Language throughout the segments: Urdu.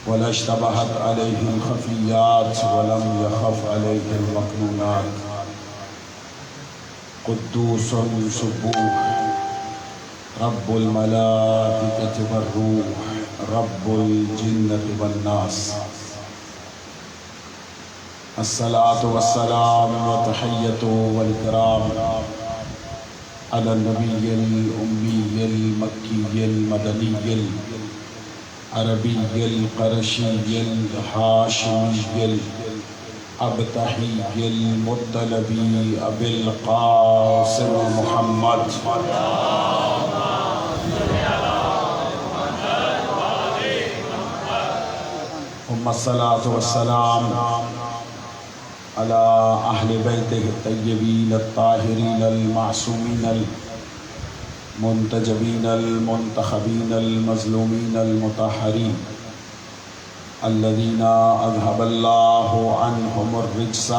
ولا اشتبهت عليه الخفيات ولم يخف عليه المكنونات. قدوس سبوح رب الملائكة والروح رب الجنة والناس. الصلاة والسلام والتحية والإكرام على النبي الأمي المكي المدني العربي القرشي الهاشمي الأبتحي المطلبي أبي القاسم محمد ثم الصلاة والسلام على أهل بيته الطيبين الطاهرين المعصومين المنتجبين المنتخبين المظلومين المطهرين الذين أذهب الله عنهم الرجس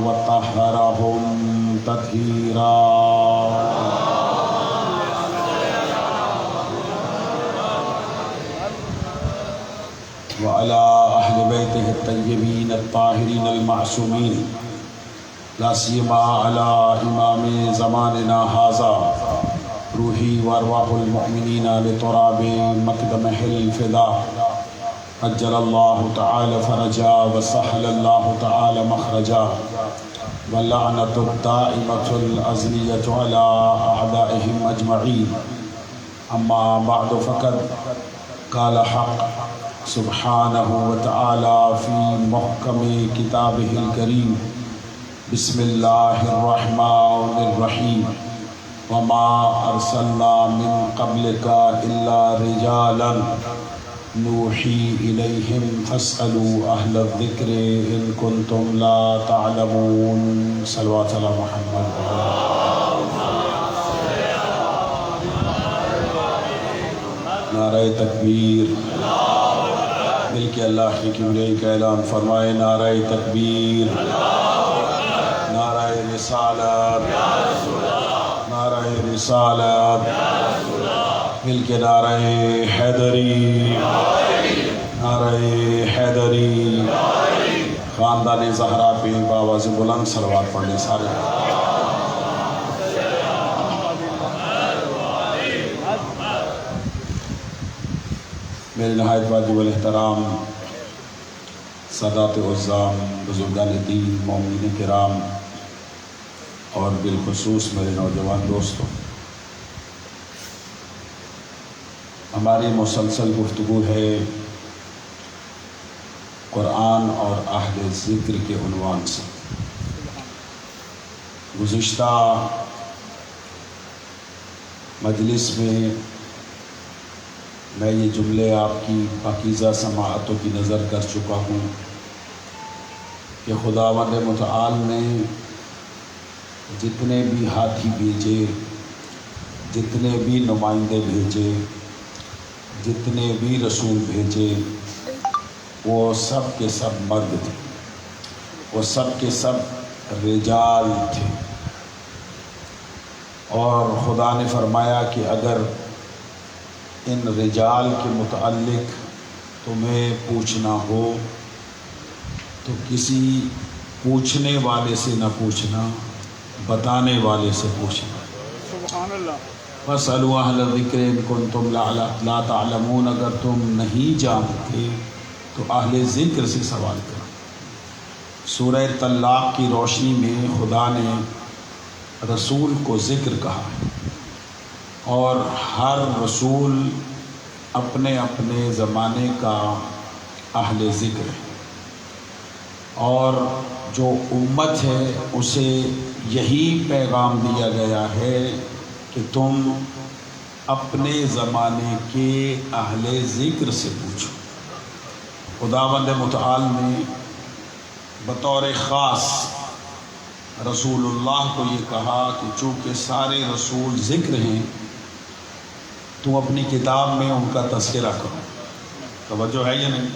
وطهرهم تطهيرا. وعلى أهل بيته الطيبين الطاهرين المعصومين لا سيما على إمام زماننا هذا روحي وأرواح المؤمنين لتراب مقدمه الفداء عجل الله تعالى فرجا وسهل الله تعالى مخرجا واللعنة الدائمة الأزلية على أعدائهم أجمعين. أما بعد فقد قال حق سبحانه وتعالى في محكم كتابه الكريم بسم الله الرحمن الرحيم وما أرسلنا من قبلك إلا رجالا نوحي إليهم فاسألوا أهل الذكر إن كنتم لا تعلمون. صلوات على محمد. نعرہ تکبیر. مل کے اللہ کی کبریائی کا اعلان فرمائے. نعرہ تکبیر. نعرہ رسالت. نعرہ رسالت. مل کے نعرہ حیدری. نعرہ حیدری. خاندان زہرا پہ بآواز بلند صلوات پڑھنے سارے. میرے نہایت واجب الاحترام سادات عظام بزرگان دین مومنین کرام اور بالخصوص میرے نوجوان دوستوں، ہماری مسلسل گفتگو ہے قرآن اور اہل ذکر کے عنوان سے. گزشتہ مجلس میں یہ جملے آپ کی پاکیزہ سماعتوں کی نظر کر چکا ہوں کہ خداوند متعال نے جتنے بھی ہاتھی بھیجے، جتنے بھی نمائندے بھیجے، جتنے بھی رسول بھیجے، وہ سب کے سب مرد تھے، وہ سب کے سب رجال تھے. اور خدا نے فرمایا کہ اگر ان رجال کے متعلق تمہیں پوچھنا ہو تو کسی پوچھنے والے سے نہ پوچھنا، بتانے والے سے پوچھنا. سبحان اللہ. فَاسْأَلُوا أَهْلَ الذِّكْرِ إِن كُنتُمْ لَا تَعْلَمُونَ. اگر تم نہیں جانتے تو اہل ذکر سے سوال کرو. سورہ طلاق کی روشنی میں خدا نے رسول کو ذکر کہا ہے، اور ہر رسول اپنے اپنے زمانے کا اہل ذکر ہے، اور جو امت ہے اسے یہی پیغام دیا گیا ہے کہ تم اپنے زمانے کے اہل ذکر سے پوچھو. خداوند متعال نے بطور خاص رسول اللہ کو یہ کہا کہ چونکہ سارے رسول ذکر ہیں تم اپنی کتاب میں ان کا تذکرہ کرو. توجہ ہے یا نہیں؟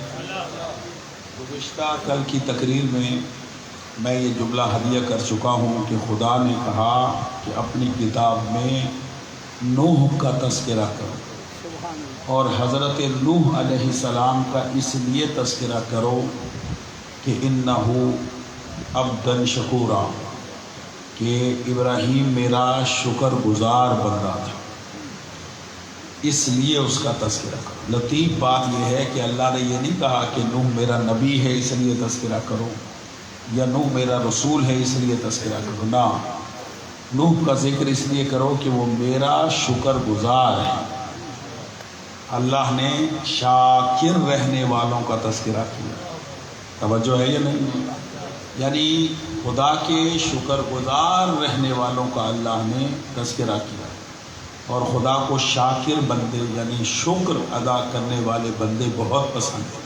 گزشتہ کل کی تقریر میں یہ جملہ ہدیہ کر چکا ہوں کہ خدا نے کہا کہ اپنی کتاب میں نوح کا تذکرہ کرو. اور حضرت نوح علیہ السلام کا اس لیے تذکرہ کرو کہ انہو عبدًا شکورا، کہ ابراہیم میرا شکر گزار بندہ تھا، اس لیے اس کا تذکرہ کرو۔ لطیف بات یہ ہے کہ اللہ نے یہ نہیں کہا کہ نوح میرا نبی ہے اس لیے تذکرہ کرو، یا نوح میرا رسول ہے اس لیے تذکرہ کرو، نہ، نوح کا ذکر اس لیے کرو کہ وہ میرا شکر گزار ہے۔ اللہ نے شاکر رہنے والوں کا تذکرہ کیا، توجہ ہے یا نہیں؟ یعنی خدا کے شکر گزار رہنے والوں کا اللہ نے تذکرہ کیا، اور خدا کو شاکر بندے یعنی شکر ادا کرنے والے بندے بہت پسند ہیں،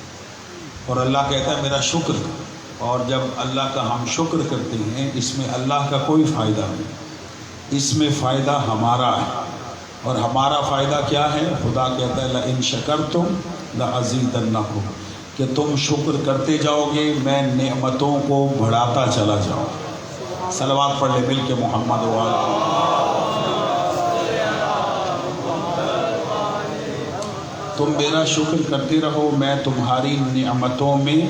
اور اللہ کہتا ہے میرا شکر کرو۔ اور جب اللہ کا ہم شکر کرتے ہیں اس میں اللہ کا کوئی فائدہ نہیں، اس میں فائدہ ہمارا ہے، اور ہمارا فائدہ کیا ہے؟ خدا کہتا ہے لَإِن شَكَرْتُمْ لَأَزِيدَنَّكُمْ، کہ تم شکر کرتے جاؤ گے میں نعمتوں کو بڑھاتا چلا جاؤں۔ صلوات پڑھ لے مل کے محمد وآلہ۔ تم میرا شکر کرتے رہو میں تمہاری نعمتوں میں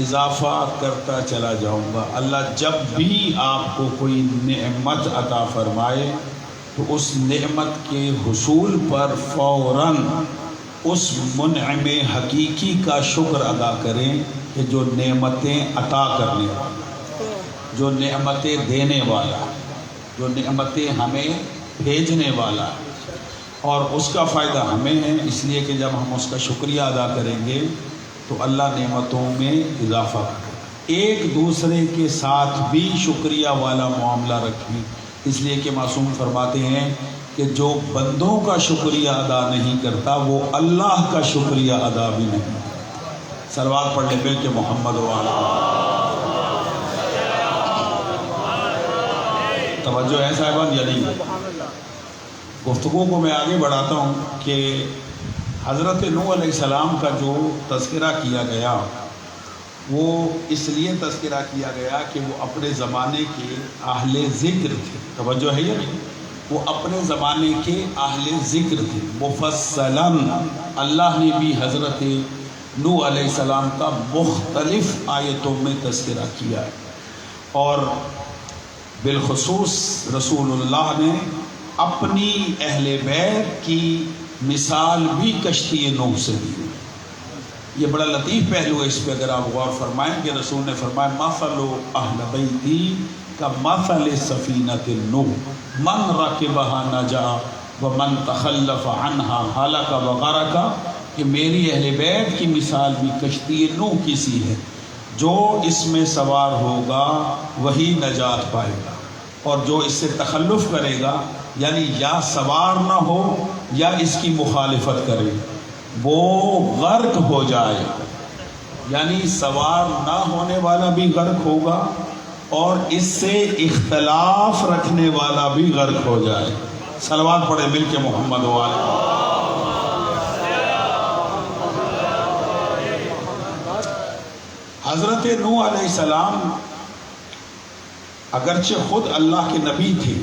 اضافہ کرتا چلا جاؤں گا۔ اللہ جب بھی آپ کو کوئی نعمت عطا فرمائے تو اس نعمت کے حصول پر فوراً اس منعم حقیقی کا شکر ادا کریں کہ جو نعمتیں عطا کرنے والا، جو نعمتیں دینے والا، جو نعمتیں ہمیں بھیجنے والا، اور اس کا فائدہ ہمیں ہے، اس لیے کہ جب ہم اس کا شکریہ ادا کریں گے تو اللہ نعمتوں میں اضافہ کرے۔ ایک دوسرے کے ساتھ بھی شکریہ والا معاملہ رکھیں، اس لیے کہ معصوم فرماتے ہیں کہ جو بندوں کا شکریہ ادا نہیں کرتا وہ اللہ کا شکریہ ادا بھی نہیں کرتا۔ صلوات پڑھ لے مل کے محمد وآلہ۔ توجہ ہے صاحبان یا نہیں؟ گفتگو کو میں آگے بڑھاتا ہوں کہ حضرت نوح علیہ السلام کا جو تذکرہ کیا گیا وہ اس لیے تذکرہ کیا گیا کہ وہ اپنے زمانے کے اہل ذکر تھے، توجہ ہے یا نہیں؟ وہ اپنے زمانے کے اہل ذکر تھے۔ مفصلاً اللہ نے بھی حضرت نوح علیہ السلام کا مختلف آیتوں میں تذکرہ کیا ہے، اور بالخصوص رسول اللہ نے اپنی اہل بیت کی مثال بھی کشتی نوح سے دی۔ یہ بڑا لطیف پہلو ہے، اس پہ اگر آپ غور فرمائیں کہ رسول نے فرمایا مثل اہل بیتی کمثل سفینۃ نوح من رکبها نجا ومن تخلف عنها ہلک وغرق، کہ میری اہل بیت کی مثال بھی کشتی نوح کی سی ہے، جو اس میں سوار ہوگا وہی نجات پائے گا، اور جو اس سے تخلف کرے گا یعنی یا سوار نہ ہو یا اس کی مخالفت کرے وہ غرق ہو جائے، یعنی سوار نہ ہونے والا بھی غرق ہوگا اور اس سے اختلاف رکھنے والا بھی غرق ہو جائے۔ صلوات پڑھے مل کے محمد وآلہ۔ حضرت نوح علیہ السلام اگرچہ خود اللہ کے نبی تھے،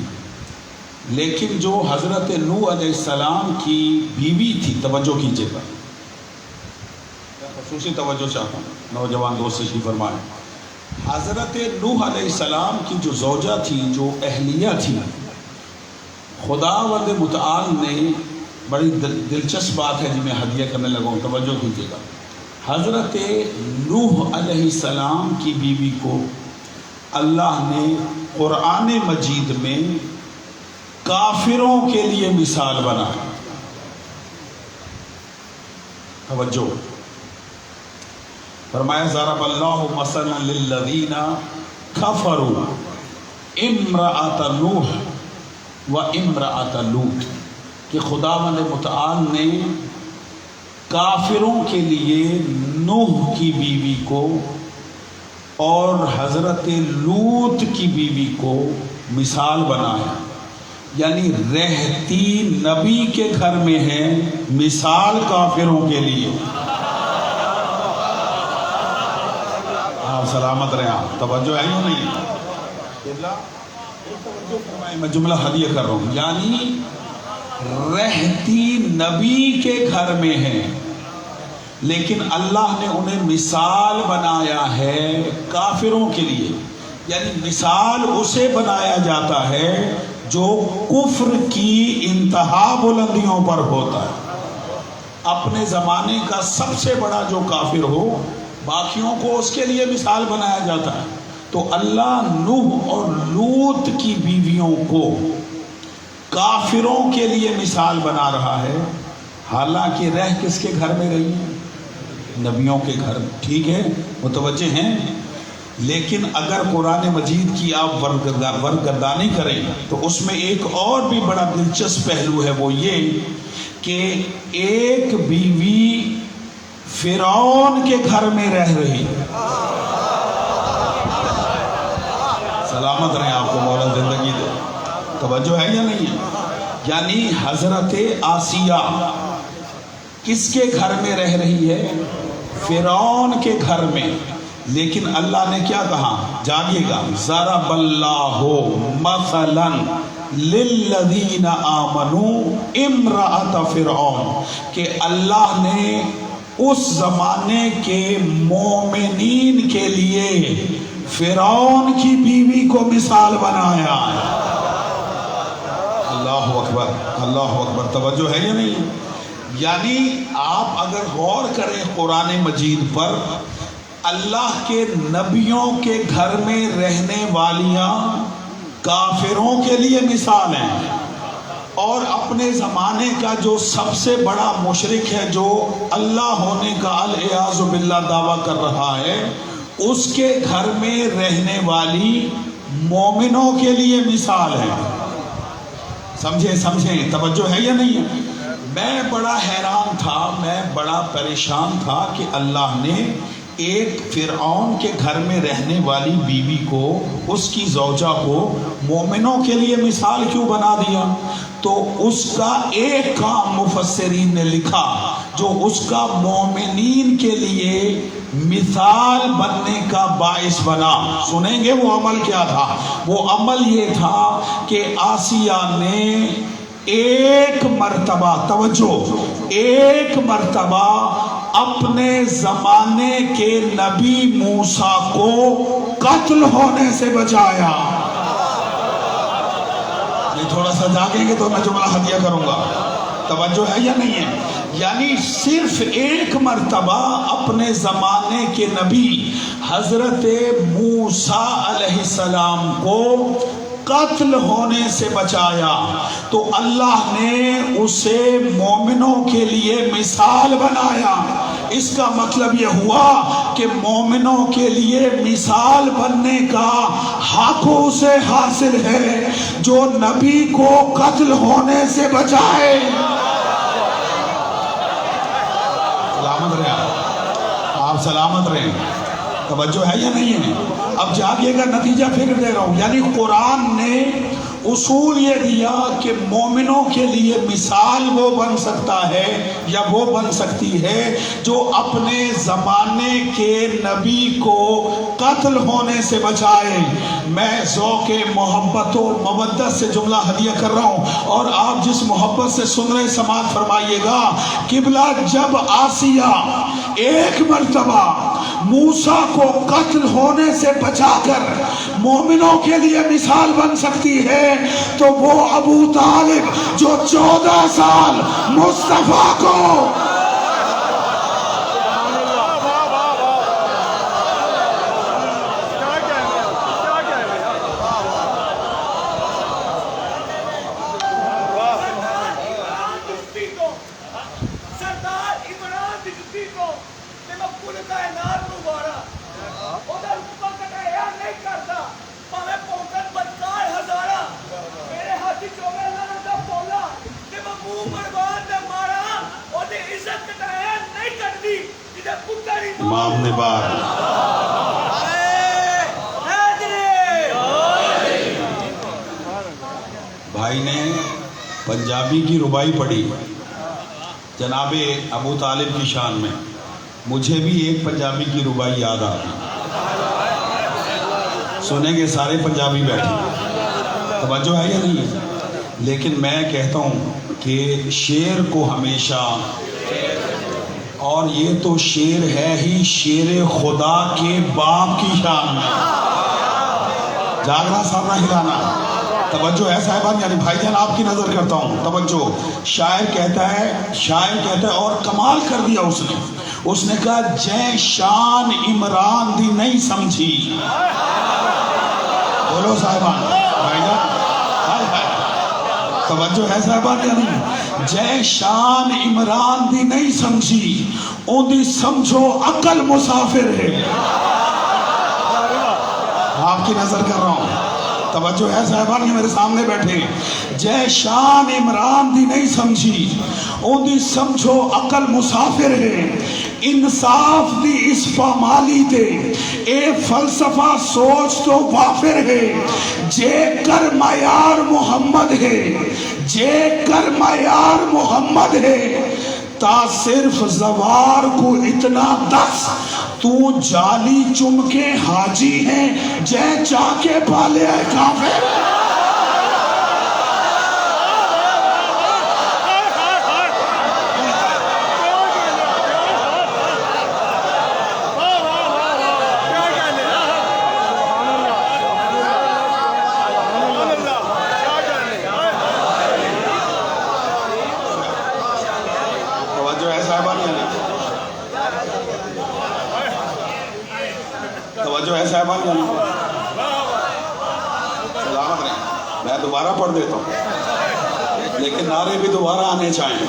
لیکن جو حضرت نوح علیہ السلام کی بیوی تھی، توجہ کیجئے گا، خصوصی توجہ چاہتا ہوں، نوجوان دوست تشریف فرمائیں۔ حضرت نوح علیہ السلام کی جو زوجہ تھی، جو اہلیہ تھی، خداوند متعال نے بڑی دلچسپ بات ہے جی میں ہدیہ کرنے لگا ہوں، توجہ کیجئے گا۔ حضرت نوح علیہ السلام کی بیوی کو اللہ نے قرآن مجید میں کافروں کے لیے مثال بنایا، توجہ، فرمایا ضرب اللہ مثلا للذین کفروا امرأۃ نوح و امرأۃ لوط، کہ خداوند متعال نے کافروں کے لیے نوح کی بیوی کو اور حضرت لوط کی بیوی کو مثال بنایا، یعنی رہتی نبی کے گھر میں ہے، مثال کافروں کے لیے۔ آپ سلامت رہیں، آپ توجہ ہے یا نہیں؟ میں جملہ ہدیہ کر رہا ہوں، یعنی رہتی نبی کے گھر میں ہیں، لیکن اللہ نے انہیں مثال بنایا ہے کافروں کے لیے. یعنی مثال اسے بنایا جاتا ہے جو کفر کی انتہا بلندیوں پر ہوتا ہے. اپنے زمانے کا سب سے بڑا جو کافر ہو، باقیوں کو اس کے لیے مثال بنایا جاتا ہے. تو اللہ نوح اور لوط کی بیویوں کو کافروں کے لیے مثال بنا رہا ہے، حالانکہ رہ کس کے گھر میں رہی ہیں؟ نبیوں کے گھر میں. ٹھیک ہے، متوجہ ہیں؟ لیکن اگر قرآن مجید کی آپ ورگردانی کریں تو اس میں ایک اور بھی بڑا دلچسپ پہلو ہے، وہ یہ کہ ایک بیوی فرعون کے گھر میں رہ رہی ہے. سلامت رہیں، آپ کو مولا زندگی دے. توجہ ہے یا نہیں ہے؟ یعنی حضرت آسیہ کس کے گھر میں رہ رہی ہے؟ فرعون کے گھر میں. لیکن اللہ نے کیا کہا؟ جانیے گا، ضرب اللہ مثلا للذین آمنوا امرأۃ فرعون، کہ اللہ نے اس زمانے کے مومنین کے لیے فرعون کی بیوی کو مثال بنایا. اللہ اکبر، اللہ اکبر. توجہ ہے یا نہیں؟ یعنی آپ اگر غور کریں قرآن مجید پر، اللہ کے نبیوں کے گھر میں رہنے والیاں کافروں کے لیے مثال ہیں، اور اپنے زمانے کا جو سب سے بڑا مشرک ہے، جو اللہ ہونے کا العیاذ باللہ دعویٰ کر رہا ہے، اس کے گھر میں رہنے والی مومنوں کے لیے مثال ہے. سمجھیں توجہ ہے یا نہیں ہے؟ میں بڑا حیران تھا، میں بڑا پریشان تھا کہ اللہ نے ایک فرعون کے گھر میں رہنے والی بیوی کو، اس کی زوجہ کو مومنوں کے لیے مثال کیوں بنا دیا؟ تو اس کا ایک کام مفسرین نے لکھا جو اس کا مومنین کے لیے مثال بننے کا باعث بنا. سنیں گے وہ عمل کیا تھا؟ وہ عمل یہ تھا کہ آسیہ نے ایک مرتبہ، توجہ، ایک مرتبہ اپنے زمانے کے نبی موسیٰ کو قتل ہونے سے بچایا. یہ تھوڑا سا جاگیں گے تو میں جملہ ہدیہ کروں گا. توجہ ہے یا نہیں ہے؟ یعنی صرف ایک مرتبہ اپنے زمانے کے نبی حضرت موسیٰ علیہ السلام کو قتل ہونے سے بچایا، تو اللہ نے اسے مومنوں کے لیے مثال بنایا. اس کا مطلب یہ ہوا کہ مومنوں کے لیے مثال بننے کا حق اسے حاصل ہے جو نبی کو قتل ہونے سے بچائے. سلامت رہیں آپ، سلامت رہیں. توجہ ہے یا نہیں ہے؟ اب جاگیے گا، نتیجہ فکر دے رہا ہوں. یعنی قرآن نے اصول یہ دیا کہ مومنوں کے لیے مثال وہ بن سکتا ہے یا وہ بن سکتی ہے جو اپنے زمانے کے نبی کو قتل ہونے سے بچائے. میں ذوق محبت و مودت سے جملہ ہدیہ کر رہا ہوں، اور آپ جس محبت سے سن رہے سماعت فرمائیے گا. قبلہ جب آسیہ ایک مرتبہ موسیٰ کو قتل ہونے سے بچا کر مومنوں کے لیے مثال بن سکتی ہے، تو وہ ابو طالب جو 14 سال مصطفیٰ کو امام نے بار بھائی نے پنجابی کی ربائی پڑھی جناب ابو طالب کی شان میں. مجھے بھی ایک پنجابی کی ربائی یاد آتی، سنیں گے سارے پنجابی بیٹھے. توجہ ہے یا نہیں؟ لیکن میں کہتا ہوں کہ شیر کو ہمیشہ، اور یہ تو شیر ہے ہی شیر خدا کے باپ کی شان میں۔ جاگنا سامنا ہلانا، توجہ ہے صاحبان، یعنی بھائی جان آپ کی نظر کرتا ہوں، توجہ۔ شاعر کہتا ہے اور کمال کر دیا اس نے کہا جے شان عمران دی نہیں سمجھی۔ بولو صاحبان، بھائی جان توجہ ہے صاحبان، یعنی جے شان عمران دی نہیں سمجھی، اون دی سمجھو عقل مسافر ہے۔ آپ کی نظر کر رہا ہوں، توجہ ہے صاحبان، یہ میرے سامنے بیٹھے۔ جے شان عمران دی نہیں سمجھی، اون دی سمجھو عقل مسافر ہے۔ انصاف دی اس پامالی تے اے فلسفہ سوچ تو وافر ہے۔ جے کر معیار محمد ہے، جے کر معیار محمد ہے، تا صرف زوار کو اتنا دس، تو جالی چم کے حاجی ہیں، جے چاہ کے پالے اے کافر۔ توجہ ہے صاحبان، سلامت رہیں، میں دوبارہ پڑھ دیتا ہوں لیکن نعرے بھی دوبارہ آنے چاہیں۔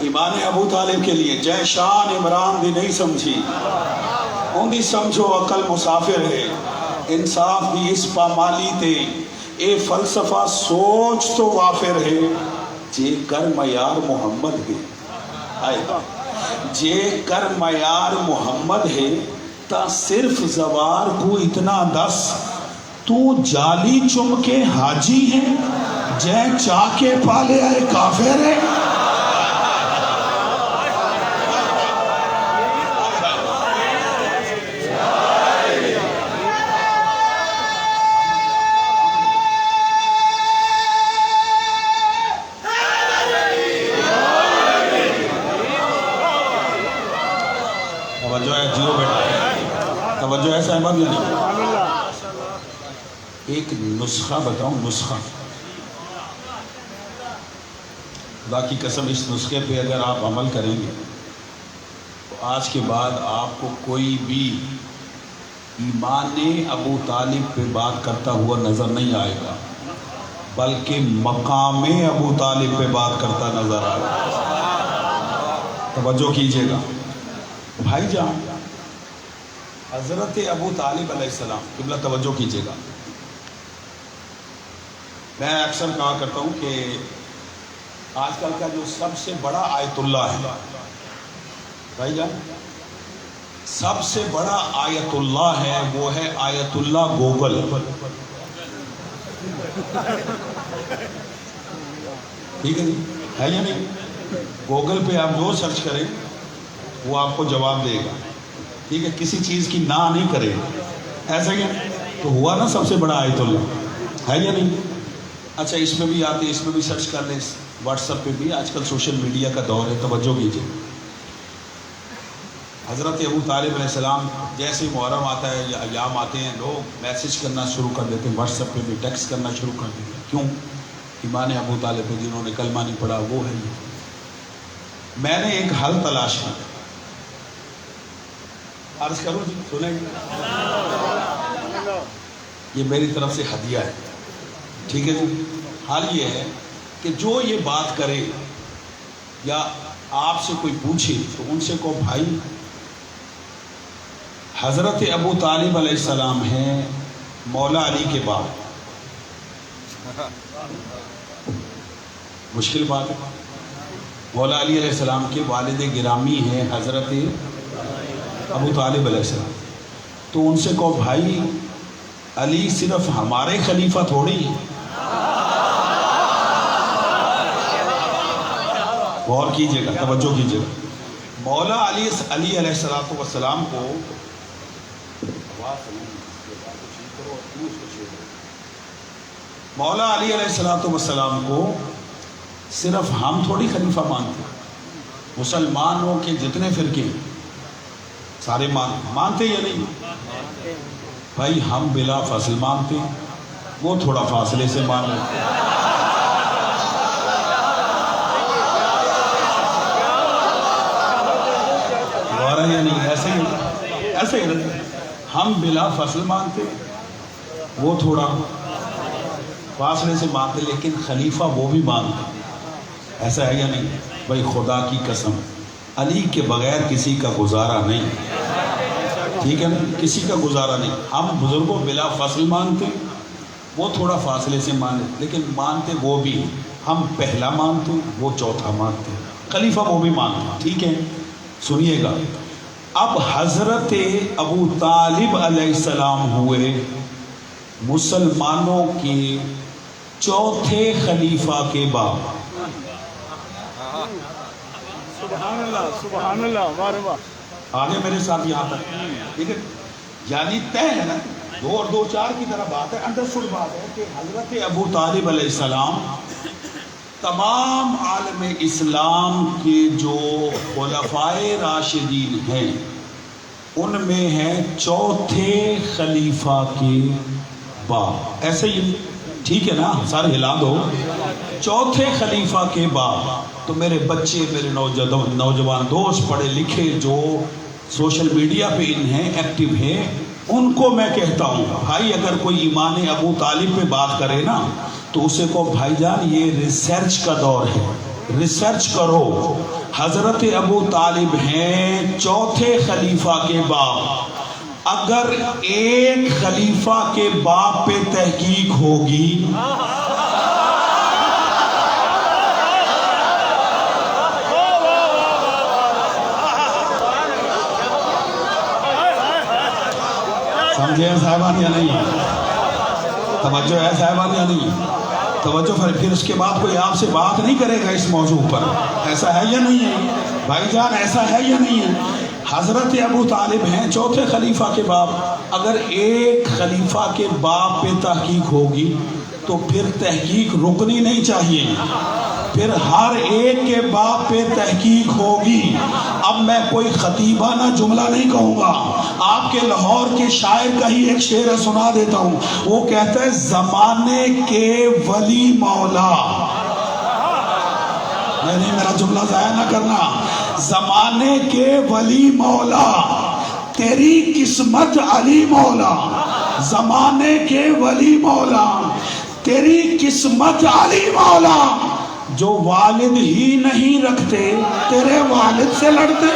ایمان ابو طالب کے لیے، جے شان عمران دی نہیں سمجھی، ان دی سمجھو عقل مسافر ہے۔ انصاف دی اس پامالی تے اے فلسفہ سوچ تو وافر ہے۔ جے کر معیار محمد ہے، جے کر معیار محمد ہے، تا صرف زوار کو اتنا دس، تو جالی چم کے حاجی ہیں، جے چاہ کے پالے اے کافر ہے۔ توجہ ہے جیو بیٹا، توجہ ہے صاحبان، یعنی ایک نسخہ بتاؤں، نسخہ خدا کی قسم، اس نسخے پہ اگر آپ عمل کریں گے تو آج کے بعد آپ کو کوئی بھی ایمان ابو طالب پہ بات کرتا ہوا نظر نہیں آئے گا، بلکہ مقام ابو طالب پہ بات کرتا نظر آئے گا۔ توجہ کیجئے گا بھائی جان، حضرت ابو طالب علیہ السلام، قبلہ توجہ کیجئے گا، میں اکثر کہا کرتا ہوں کہ آج کل کا جو سب سے بڑا آیت اللہ ہے بھائی جان، سب سے بڑا آیت اللہ ہے، وہ ہے آیت اللہ گوگل۔ ٹھیک ہے جی، ہے یا نہیں؟ گوگل پہ آپ جو سرچ کریں وہ آپ کو جواب دے گا، ٹھیک ہے، کسی چیز کی نہ نہیں کرے گا، ایسا کیا تو ہوا نا سب سے بڑا آیت اللہ، ہے یا نہیں؟ اچھا، اس میں بھی آتے، اس میں بھی سرچ کر لیں، واٹس ایپ پہ بھی، آج کل سوشل میڈیا کا دور ہے، توجہ کیجئے۔ حضرت ابو طالب علیہ السلام جیسے محرم آتا ہے یا ایام آتے ہیں، لوگ میسج کرنا شروع کر دیتے ہیں، واٹس ایپ پہ بھی ٹیکسٹ کرنا شروع کر دیتے ہیں، کیوں؟ ایمان ابو طالب پہ جنہوں نے کلمہ نہیں پڑھا وہ ہے یہ۔ میں نے ایک حل تلاش کیا، عرض کروں جی، سنیں گے؟ یہ میری طرف سے ہدیہ ہے، ٹھیک ہے جی۔ حال یہ ہے کہ جو یہ بات کرے یا آپ سے کوئی پوچھے تو ان سے کہو بھائی حضرت ابو طالب علیہ السلام ہیں مولا علی کے بعد۔ مشکل بات ہے، مولا علی علیہ السلام کے والد گرامی ہیں حضرت ابو طالب علیہ السلام، تو ان سے کہو بھائی علی صرف ہمارے خلیفہ تھوڑی ہیں۔ غور کیجئے گا، توجہ کیجئے گا، مولا علی علیہ السلام کو مولا علی علیہ السلام کو صرف ہم تھوڑی خلیفہ مانتے ہیں، مسلمانوں کے جتنے فرقے ہیں سارے مانتے یا نہیں؟ بھائی ہم بلا فصل مانتے ہیں، وہ تھوڑا فاصلے سے مان لیتے ہیں۔ دوبارہ یا نہیں؟ ایسے ہی رہتے ہیں۔ ہم بلا فصل مانتے ہیں، وہ تھوڑا فاصلے سے مانتے، لیکن خلیفہ وہ بھی مانتے، ایسا ہے یا نہیں؟ بھائی خدا کی قسم علی کے بغیر کسی کا گزارا نہیں، ٹھیک ہے نا؟ کسی کا گزارا نہیں۔ ہم بزرگوں بلا فصل مانتے، وہ تھوڑا فاصلے سے مانتے، لیکن مانتے وہ بھی، ہم پہلا مانتے وہ چوتھا مانتے، خلیفہ وہ بھی مانتے، ٹھیک ہے؟ سنیے گا، اب حضرت ابو طالب علیہ السلام ہوئے مسلمانوں کے چوتھے خلیفہ کے باپ۔ سبحان اللہ، سبحان اللہ، واہ واہ۔ آگے میرے ساتھ یہاں تک، ٹھیک ہے؟ یعنی طے ہے نا، 2 اور 2 4 کی طرح بات ہے، انڈرسٹوڈ بات ہے کہ حضرت ابو طالب علیہ السلام تمام عالم اسلام کے جو خلفائے راشدین ہیں ان میں ہیں چوتھے خلیفہ کے باپ، ایسے ہی ٹھیک ہے نا؟ سارے ہلا دو، چوتھے خلیفہ کے باپ۔ تو میرے بچے، میرے نوجوان دوست پڑھے لکھے جو سوشل میڈیا پہ ہیں ایکٹیو ہیں، ان کو میں کہتا ہوں بھائی اگر کوئی ایمان ابو طالب پہ بات کرے نا تو اسے کو بھائی جان یہ ریسرچ کا دور ہے، ریسرچ کرو۔ حضرت ابو طالب ہیں چوتھے خلیفہ کے باپ، اگر ایک خلیفہ کے باپ پہ تحقیق ہوگی سمجھے صاحبان یا نہیں؟ توجہ ہے صاحبان یا نہیں؟ توجہ، پھر اس کے بعد کوئی آپ سے بات نہیں کرے گا اس موضوع پر، ایسا ہے یا نہیں ہے بھائی جان؟ ایسا ہے یا نہیں ہے؟ حضرت ابو طالب ہیں چوتھے خلیفہ کے باپ، اگر ایک خلیفہ کے باپ پہ تحقیق ہوگی تو پھر تحقیق رکنی نہیں چاہیے، پھر ہر ایک کے باپ پہ تحقیق ہوگی۔ اب میں کوئی خطیبانہ جملہ نہیں کہوں گا، آپ کے لاہور کے شاعر کا ہی ایک شعر ہے، سنا دیتا ہوں۔ وہ کہتا ہے زمانے کے ولی مولا، نہیں میرا جملہ ضائع نہ کرنا، زمانے کے ولی مولا تیری قسمت علی مولا، زمانے کے ولی مولا تیری قسمت علی مولا، جو والد ہی نہیں رکھتے تیرے والد سے لڑتے۔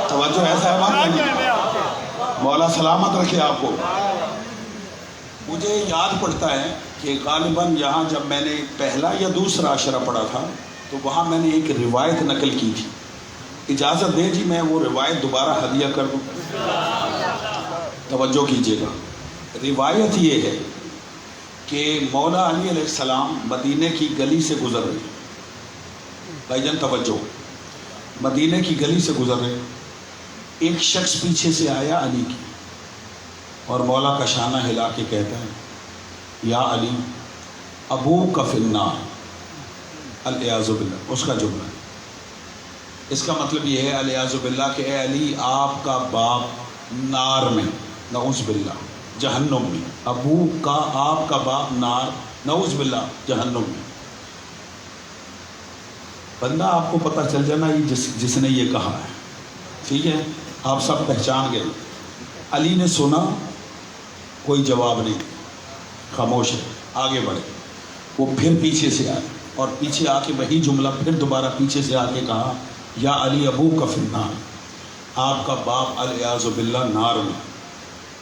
توجہ ایسا ہے، مولا سلامت رکھے آپ کو۔ مجھے یاد پڑتا ہے کہ غالباً یہاں جب میں نے پہلا یا دوسرا عشرہ پڑھا تھا تو وہاں میں نے ایک روایت نقل کی تھی، اجازت دے جی میں وہ روایت دوبارہ ہدیہ کر دوں؟ توجہ کیجیے گا، روایت یہ ہے کہ مولا علی علیہ السلام مدینے کی گلی سے گزر رہے، بھائی جان توجہ، مدینے کی گلی سے گزر رہے، ایک شخص پیچھے سے آیا علی کی اور مولا کا شانہ ہلا کے کہتا ہے یا علی ابوک فی النار، الیاذ باللہ، اس کا جملہ ہے۔ اس کا مطلب یہ ہے الیاذ باللہ کہ اے علی آپ کا باپ نار میں، نعوذ باللہ، جہنم میں، ابو کا آپ کا باپ نار، نعوذ باللہ، جہنم میں۔ بندہ آپ کو پتہ چل جانا یہ جس نے یہ کہا ہے، ٹھیک ہے؟ آپ سب پہچان گئے۔ علی نے سنا، کوئی جواب نہیں، خاموش ہے، آگے بڑھے۔ وہ پھر پیچھے سے آئے اور پیچھے آ کے وہی جملہ پھر دوبارہ پیچھے سے آ کے کہا یا علی ابوک فی النار، آپ کا باپ الیاذ باللہ نار میں۔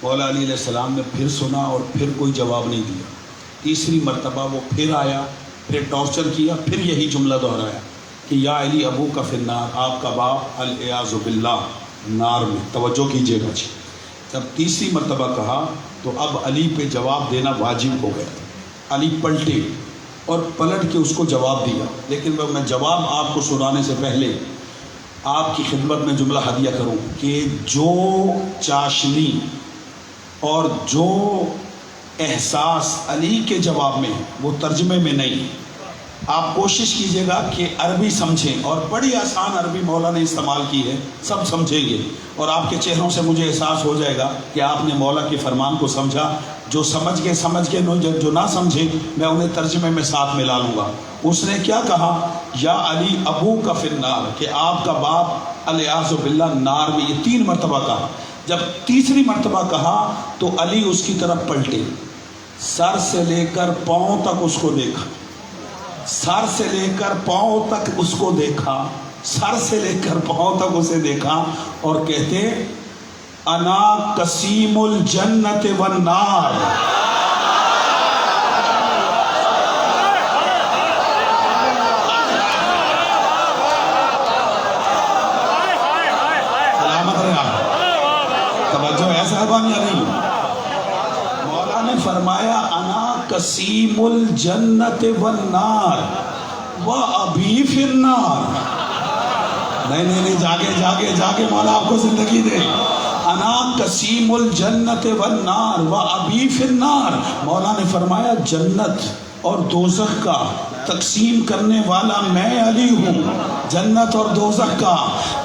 مولا علی علیہ السلام نے پھر سنا اور پھر کوئی جواب نہیں دیا۔ تیسری مرتبہ وہ پھر آیا، پھر ٹارچر کیا، پھر یہی جملہ دہرایا کہ یا علی ابوک فی النار، آپ کا باپ الیاذ باللہ نار میں۔ توجہ کیجیے گا جی، جب تیسری مرتبہ کہا تو اب علی پہ جواب دینا واجب ہو گیا۔ علی پلٹے اور پلٹ کے اس کو جواب دیا. لیکن میں جواب آپ کو سنانے سے پہلے آپ کی خدمت میں جملہ ہدیہ کروں کہ جو چاشنی اور جو احساس علی کے جواب میں وہ ترجمے میں نہیں. آپ کوشش کیجئے گا کہ عربی سمجھیں، اور بڑی آسان عربی مولا نے استعمال کی ہے، سب سمجھیں گے، اور آپ کے چہروں سے مجھے احساس ہو جائے گا کہ آپ نے مولا کے فرمان کو سمجھا. جو سمجھ گئے سمجھ گئے، جو نہ سمجھے میں انہیں ترجمے میں ساتھ ملا لوں گا. اس نے کیا کہا؟ یا علی ابو کا فی النار، کہ آپ کا باپ الیاذ باللہ نار میں. یہ 3 مرتبہ کہا. جب تیسری مرتبہ کہا تو علی اس کی طرف پلٹے، سر سے لے کر پاؤں تک اس کو دیکھا، سر سے لے کر پاؤں تک اس کو دیکھا، سر سے لے کر پاؤں تک اسے دیکھا، اور کہتے انا قسیم الجنت والنار. سلامت رہے آپ. توجہ ہے صاحبان یا نہیں؟ مولا نے فرمایا انا قسیم الجنت والنار وابی فی النار. نہیں جاگے مولا آپ کو زندگی دے. انا قسیم الجنت والنار وابی فی النار. مولا نے فرمایا جنت اور دوزخ کا تقسیم کرنے والا میں علی ہوں، جنت اور دوزخ کا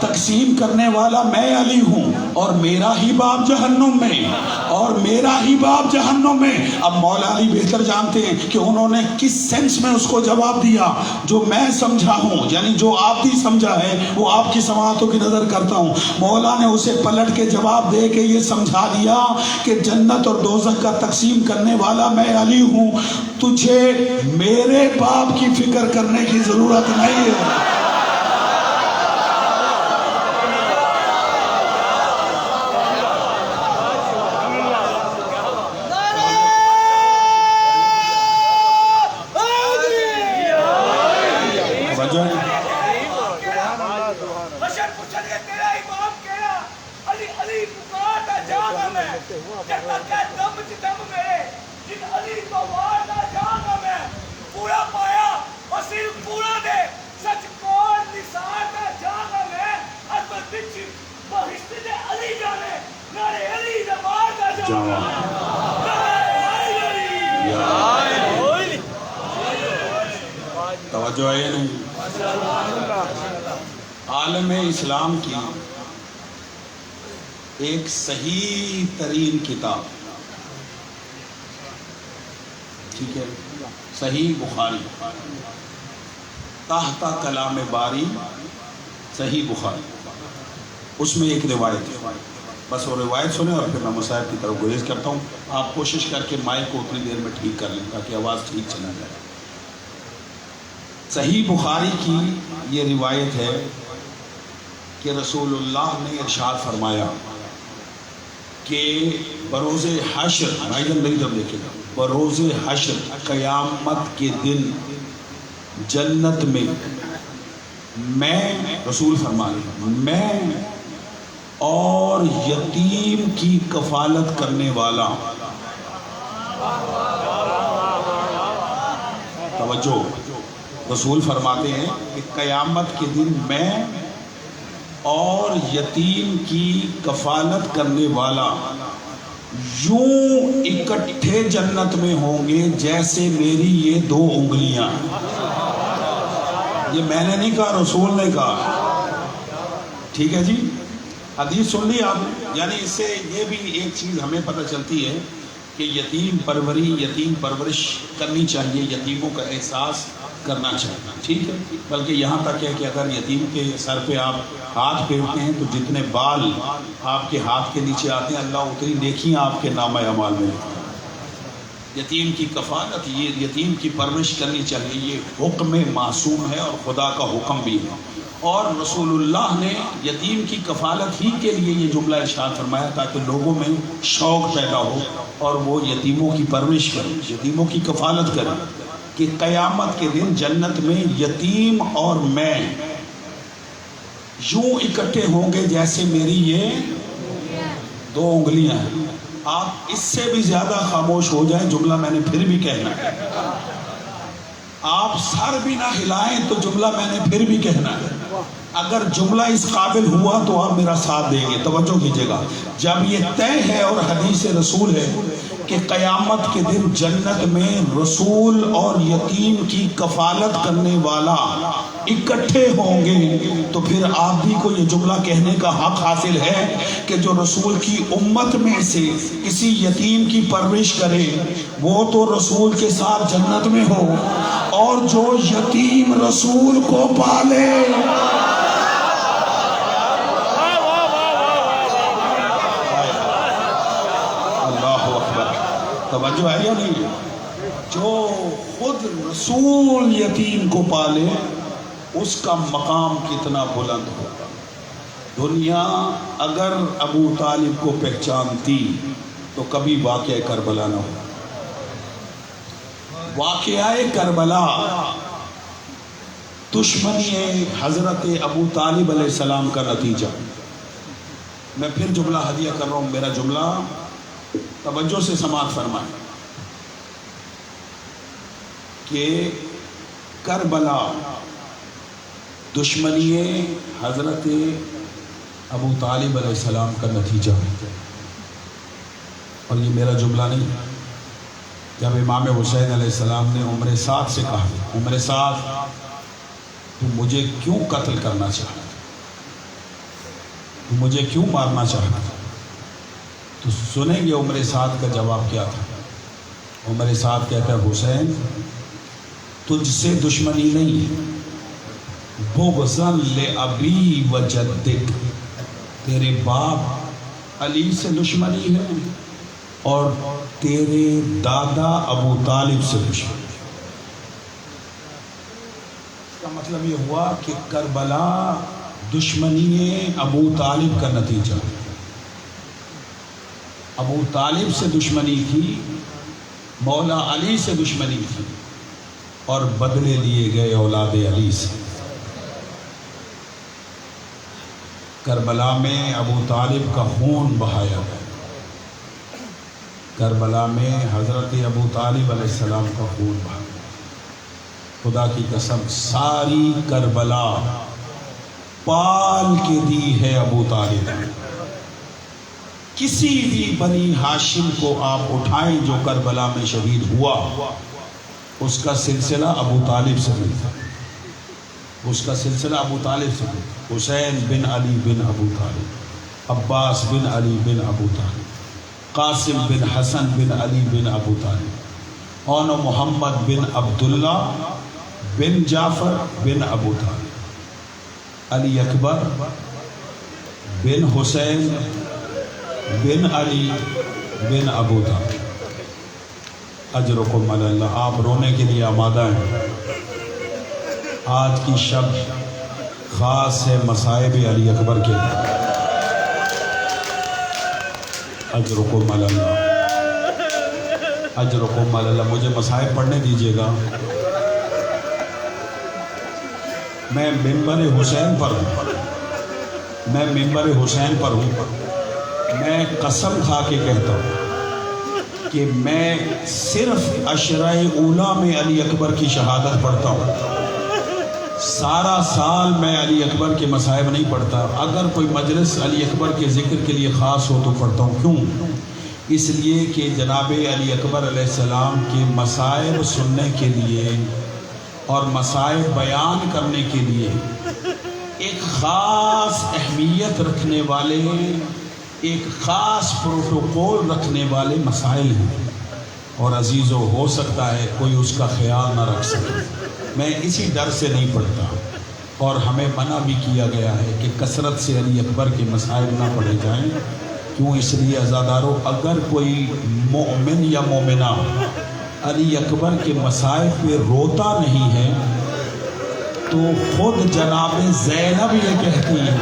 تقسیم کرنے والا میں علی ہوں، اور میرا ہی باپ جہنم میں، اور میرا ہی باپ جہنم میں. اب مولا علی بہتر جانتے ہیں کہ انہوں نے کس سینس میں اس کو جواب دیا. جو میں سمجھا ہوں، یعنی جو آپ بھی سمجھا ہے وہ آپ کی سماعتوں کی نظر کرتا ہوں. مولا نے اسے پلٹ کے جواب دے کے یہ سمجھا دیا کہ جنت اور دوزخ کا تقسیم کرنے والا میں علی ہوں، تجھے میرے باپ کی فکر کرنے کی ضرورت نہیں ہے. توجہ ہے نہیں؟ عالم اسلام کی ایک صحیح ترین کتاب، ٹھیک ہے، صحیح بخاری، تحت کلام باری صحیح بخاری. اس میں ایک روایت ہے، بس وہ روایت سنیں اور پھر میں مصاحب کی طرف گریز کرتا ہوں. آپ کوشش کر کے مائک کو اتنی دیر میں ٹھیک کر لیں تاکہ آواز ٹھیک چلا جائے. صحیح بخاری کی یہ روایت ہے کہ رسول اللہ نے ارشاد فرمایا کہ بروز حشر، بھائی جان میری طرف دیکھیں گا، بروز حشر قیامت کے دن جنت میں رسول فرما رہے ہیں، میں اور یتیم کی کفالت کرنے والا، توجہ، رسول فرماتے ہیں کہ قیامت کے دن میں اور یتیم کی کفالت کرنے والا یوں اکٹھے جنت میں ہوں گے جیسے میری یہ 2 انگلیاں. یہ میں نے نہیں کہا، رسول نے کہا. ٹھیک ہے جی، حدیث سن لی آپ نے. یعنی اس سے یہ بھی ایک چیز ہمیں پتہ چلتی ہے کہ یتیم پرورش کرنی چاہیے، یتیموں کا احساس کرنا چاہیے، ٹھیک ہے. بلکہ یہاں تک ہے کہ اگر یتیم کے سر پہ آپ ہاتھ پھیرتے ہیں تو جتنے بال آپ کے ہاتھ کے نیچے آتے ہیں اللہ اتنی نیکیاں آپ کے نامہ اعمال میں لکھتا ہے. یتیم کی کفالت، یہ یتیم کی پرورش کرنی چاہیے، یہ حکم معصوم ہے اور خدا کا حکم بھی ہے. اور رسول اللہ نے یتیم کی کفالت ہی کے لیے یہ جملہ ارشاد فرمایا تاکہ لوگوں میں شوق پیدا ہو اور وہ یتیموں کی پرورش کریں، یتیموں کی کفالت کریں، کہ قیامت کے دن جنت میں یتیم اور میں یوں اکٹھے ہوں گے جیسے میری یہ 2 انگلیاں ہیں. آپ اس سے بھی زیادہ خاموش ہو جائیں، جملہ میں نے پھر بھی کہنا ہے. آپ سر بھی نہ ہلائیں تو جملہ میں نے پھر بھی کہنا ہے. اگر جملہ اس قابل ہوا تو آپ میرا ساتھ دیں گے. توجہ کیجیے گا. جب یہ طے ہے اور حدیث رسول ہے کہ قیامت کے دن جنت میں رسول اور یتیم کی کفالت کرنے والا اکٹھے ہوں گے، تو پھر آپ بھی کو یہ جملہ کہنے کا حق حاصل ہے کہ جو رسول کی امت میں سے کسی یتیم کی پرورش کرے وہ تو رسول کے ساتھ جنت میں ہو، اور جو یتیم رسول کو پالے. توجہ ہے یا نہیں؟ جو خود رسول یتیم کو پالے اس کا مقام کتنا بلند ہوگا. دنیا اگر ابو طالب کو پہچانتی تو کبھی واقعہ کربلا نہ ہو. واقعہ کربلا دشمنی حضرت ابو طالب علیہ السلام کا نتیجہ. میں پھر جملہ ہدیہ کر رہا ہوں. میرا جملہ توجہ سے سماعت فرمائیں کہ کربلا دشمنی حضرت ابو طالب علیہ السلام کا نتیجہ ہے. اور یہ میرا جملہ نہیں. جب امام حسین علیہ السلام نے عمر سعد سے کہا، عمر سعد تو مجھے کیوں قتل کرنا چاہتا، تو مجھے کیوں مارنا چاہتا، تو سنیں گے عمر سعد کا جواب کیا تھا. عمر سعد کہتا ہے حسین تجھ سے دشمنی نہیں ہے، بغضاً لأبی و جدک، تیرے باپ علی سے دشمنی ہے اور تیرے دادا ابو طالب سے دشمنی. اس کا مطلب یہ ہوا کہ کربلا دشمنی ابو طالب کا نتیجہ. ابو طالب سے دشمنی تھی، مولا علی سے دشمنی تھی، اور بدلے لیے گئے اولاد علی سے. کربلا میں ابو طالب کا خون بہایا گیا. کربلا میں حضرت ابو طالب علیہ السلام کا خون بہا. خدا کی قسم ساری کربلا پال کے دی ہے ابو طالب. کسی بھی بنی ہاشم کو آپ اٹھائیں جو کربلا میں شہید ہوا، اس کا سلسلہ ابو طالب سے ملتا، اس کا سلسلہ ابو طالب سے ملتا. حسین بن علی بن ابو طالب، عباس بن علی بن ابو طالب، قاسم بن حسن بن علی بن ابو طالب، اور محمد بن عبداللہ بن جعفر بن ابو طالب، علی اکبر بن حسین بن علی بن ابو طالب. اجرکم علی اللہ. آپ رونے کے لیے آمادہ ہیں. آج کی شب خاص ہے مصائب علی اکبر کے لیے. اجرکم علی اللہ، اجرکم علی اللہ. مجھے مصائب پڑھنے دیجیے گا. میں ممبر حسین پر ہوں، میں ممبر حسین پر ہوں. میں قسم کھا کے کہتا ہوں کہ میں صرف عشرہ اولیٰ میں علی اکبر کی شہادت پڑھتا ہوں. سارا سال میں علی اکبر کے مصائب نہیں پڑھتا. اگر کوئی مجلس علی اکبر کے ذکر کے لیے خاص ہو تو پڑھتا ہوں. کیوں؟ اس لیے کہ جناب علی اکبر علیہ السلام کے مصائب سننے کے لیے اور مصائب بیان کرنے کے لیے ایک خاص اہمیت رکھنے والے، ایک خاص پروٹوکول رکھنے والے مسائل ہیں. اور عزیزو ہو سکتا ہے کوئی اس کا خیال نہ رکھ سکے. میں اسی ڈر سے نہیں پڑھتا، اور ہمیں منع بھی کیا گیا ہے کہ کثرت سے علی اکبر کے مسائل نہ پڑھے جائیں. کیوں؟ اس لیے عزادارو اگر کوئی مومن یا مومنہ علی اکبر کے مسائل پہ روتا نہیں ہے تو خود جناب زینب یہ کہتی ہے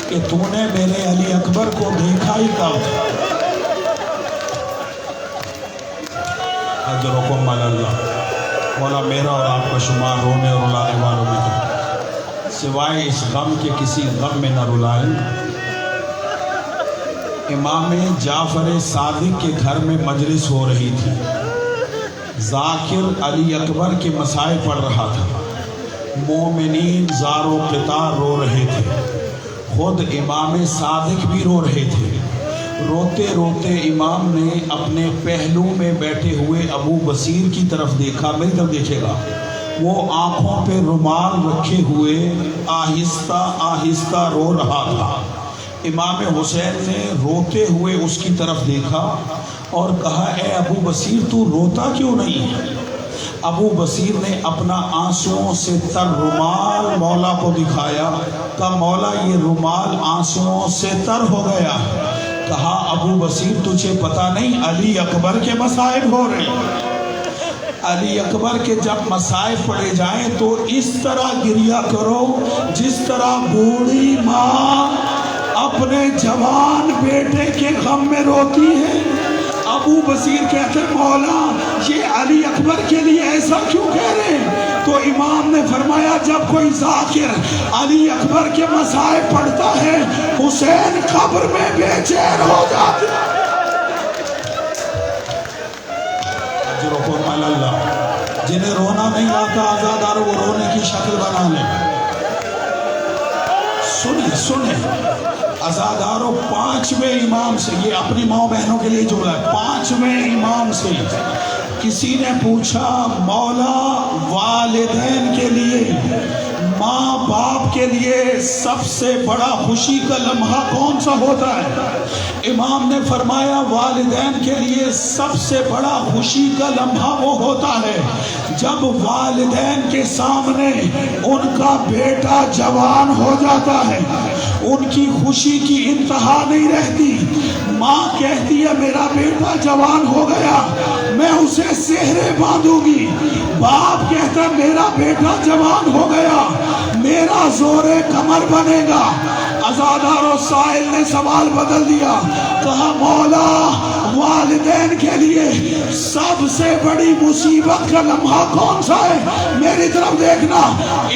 کہ تو نے میرے علی اکبر کو دیکھا ہی کب. اجرکم علی اللہ. مولا میرا اور آپ کا شمار رونے اور رلانے والوں میں کرے، سوائے اس غم کے کسی غم میں نہ رلائیں. امام جعفر صادق کے گھر میں مجلس ہو رہی تھی. ذاکر علی اکبر کے مسائل پڑھ رہا تھا، مومنین زار و قطار رو رہے تھے، خود امام صادق بھی رو رہے تھے۔ روتے روتے امام نے اپنے پہلو میں بیٹھے ہوئے ابو بصیر کی طرف دیکھا، میری طرف دیکھے گا، وہ آنکھوں پہ رومال رکھے ہوئے آہستہ آہستہ رو رہا تھا۔ امام حسین نے روتے ہوئے اس کی طرف دیکھا اور کہا، اے ابو بصیر تو روتا کیوں نہیں ہے؟ ابو بصیر نے اپنا آنسوؤں سے تر رومال مولا کو دکھایا، کہا مولا یہ رومال آنسوؤں سے تر ہو گیا۔ کہا ابو بصیر تجھے پتا نہیں علی اکبر کے مصائب ہو رہے ہیں، علی اکبر کے جب مصائب پڑے جائیں تو اس طرح گریہ کرو جس طرح بوڑھی ماں اپنے جوان بیٹے کے غم میں روتی ہے۔ ابو بصیر کہتے مولا یہ علی اکبر کے لیے ایسا کیوں کہہ رہے ہیں؟ تو امام نے فرمایا جب کوئی ذاکر علی اکبر کے مصائب پڑھتا ہے حسین قبر میں بے چین ہو جاتے ہیں۔ اجرکم علی اللہ، جنہیں رونا نہیں آتا آزادار وہ رونے کی شکل بنا لیں۔ سنیں ازاداروں، پانچویں امام سے، یہ اپنی ماں بہنوں کے لیے جملہ ہے، پانچویں امام سے کسی نے پوچھا مولا والدین کے لیے، ماں باپ کے لیے سب سے بڑا خوشی کا لمحہ کون سا ہوتا ہے؟ امام نے فرمایا والدین کے لیے سب سے بڑا خوشی کا لمحہ وہ ہوتا ہے جب والدین کے سامنے ان کا بیٹا جوان ہو جاتا ہے، ان کی خوشی کی انتہا نہیں رہتی۔ ماں کہتی ہے میرا بیٹا جوان ہو گیا، میں اسے سہرے باندھوں گی۔ باپ کہتا ہے میرا بیٹا جوان ہو گیا، میرا زور کمر بنے گا۔ عزادار و سائل نے سوال بدل دیا، کہا مولا والدین کے لیے سب سے بڑی مصیبت کا لمحہ کون سا ہے؟ میری طرف دیکھنا۔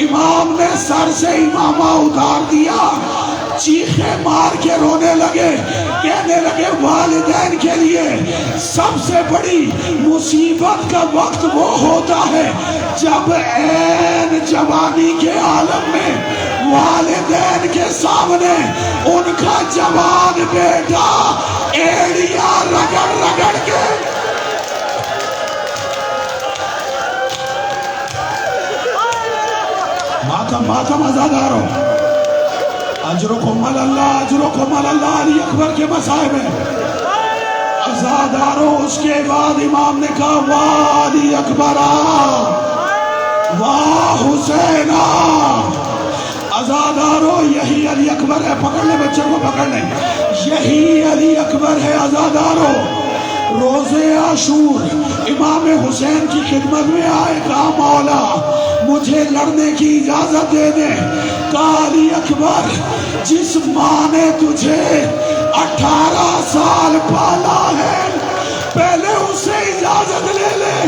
امام نے سر سے امامہ اتار دیا، چیخیں مار کے رونے لگے، کہنے لگے والدین کے لیے سب سے بڑی مصیبت کا وقت وہ ہوتا ہے جب عین جوانی کے عالم میں والدین کے سامنے ان کا جوان بیٹا ایڑیاں رگڑ رگڑ کے ماتم آزاداروں، اجرکم علی اللہ، اجرکم علی اللہ، علی اکبر کے مصائب ہیں عزاداروں۔ اس کے بعد امام نے کہا واہ علی اکبرہ، واہ حسینہ۔ عزاداروں یہی علی اکبر ہے، پکڑ لیں بچے کو، پکڑ لیں، یہی علی اکبر ہے عزاداروں۔ روزے عاشور امام حسین کی خدمت میں آئے، کہا مولا مجھے لڑنے کی اجازت دے دے۔ کہا علی اکبر جس ماں نے تجھے 18 سال پالا ہے پہلے اسے اجازت لے لے۔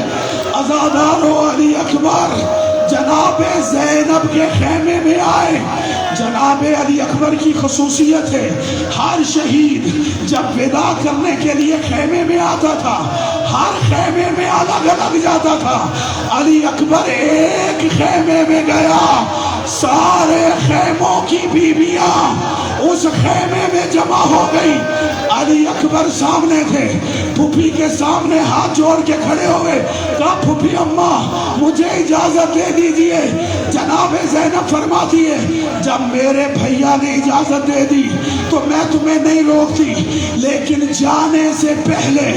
عزادارو علی اکبر جناب زینب کے خیمے میں آئے۔ جناب علی اکبر کی خصوصیت ہے ہر شہید جب ودا کرنے کے لیے خیمے میں آتا تھا ہر خیمے میں الگ الگ جاتا تھا۔ علی اکبر ایک خیمے میں گیا، سارے خیموں کی بیویاں اس خیمے میں جمع ہو گئی۔ علی اکبر سامنے تھے، پھوپھی کے سامنے ہاتھ جوڑ کے کھڑے ہوئے، کہا پھوپھی اماں مجھے اجازت دے دیجئے۔ جناب زینب فرماتی ہے جب میرے بھیا نے اجازت دے دی تو میں تمہیں نہیں روکتی، لیکن جانے سے پہلے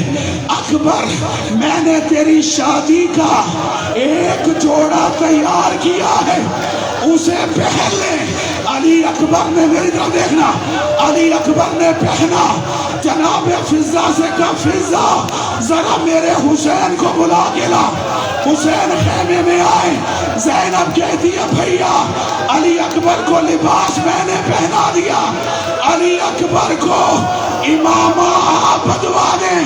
اکبر میں نے تیری شادی کا ایک جوڑا تیار کیا ہے، اسے پہن لے۔ علی اکبر نے، میری طرف دیکھنا، علی اکبر نے پہنا۔ جناب فضہ سے کہا فضہ ذرا میرے حسین کو بلا کے لا۔ حسین خیمے میں آئے، زینب کہتی ہے بھیا علی اکبر کو لباس میں نے پہنا دیا۔ علی اکبر کو امامہ آپ بدوا دیں۔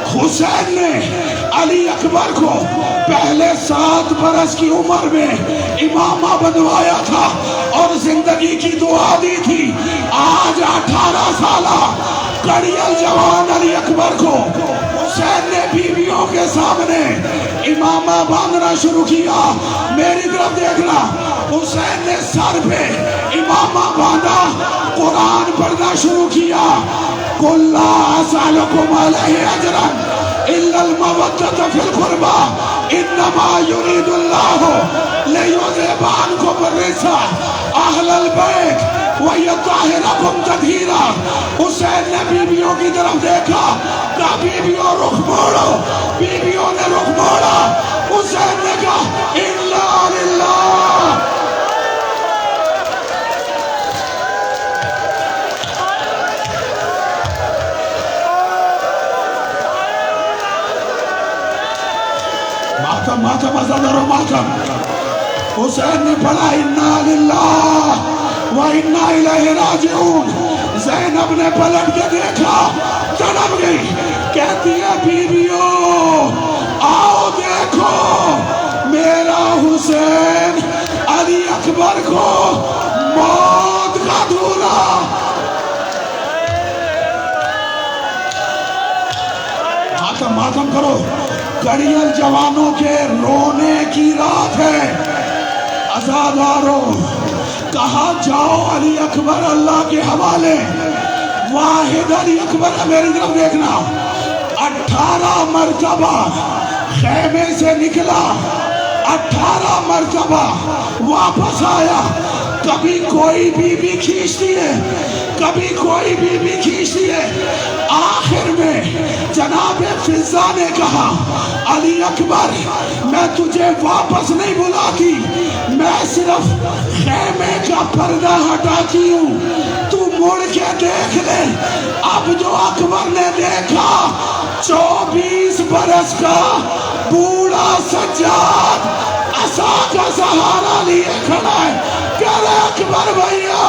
حسین نے علی اکبر کو پہلے 7 برس کی عمر میں امامہ بدوایا تھا اور زندگی کی دعا دی تھی۔ آج 18 سالہ کڑیل جوان علی اکبر کو حسین نے بیویوں کے سامنے امامہ باندھنا شروع کیا. میری طرف دیکھنا. حسین نے سر پہ امامہ باندھا, قرآن پڑھنا شروع کیا. قُلْ لَا أَسْأَلُكُمْ عَلَيْهِ أَجْرًا إِلَّا الْمَوَدَّةَ فِي الْقُرْبَى إِنَّمَا يُرِيدُ اللَّهُ لِيُذْهِبَ عَنْكُمُ الرِّجْسَ أَهْلَ الْبَيْتِ وَيُطَہِّرَکُمْ تَطْہِیرًا. حسین نے بیویوں کی طرف دیکھا, کہا بیویوں رخ موڑو. بیویوں نے رخ موڑا. حسین نے کہا اِلَّا لِلَّهِ. ماتم ازادر و ماتم. حسین نے پڑھا اِنَّا لِلَّهِ وَإِنَّا إِلَيْهِ رَاجِعُونَ. زینب نے پلٹ کے دیکھا, تڑپ گئی, کہتی ہے بیویوں آؤ دیکھو میرا حسین علی اکبر کو موت کا دھولا. ماتم کرو. کڑیل جوانوں کے رونے کی رات ہے. عزاداروں, کہا جاؤ علی اکبر اللہ کے حوالے. واحد علی اکبر. میری طرف دیکھنا. 18 مرتبہ خیمے سے نکلا, 18 مرتبہ واپس آیا. کبھی کوئی بی بی کھینچتی ہے, کبھی کوئی بی بی کھینچتی ہے. آخر میں جناب فضہ نے کہا علی اکبر میں تجھے واپس نہیں بلاتی, میں صرف خیمے کا پردہ ہٹاتی ہوں. تو مڑ کے دیکھ لے. اب جو اکبر نے دیکھا 24 برس کا بوڑھا سجاد عصا کا سہارا لیے کھڑا ہے. کہہ رہے اکبر بھائیا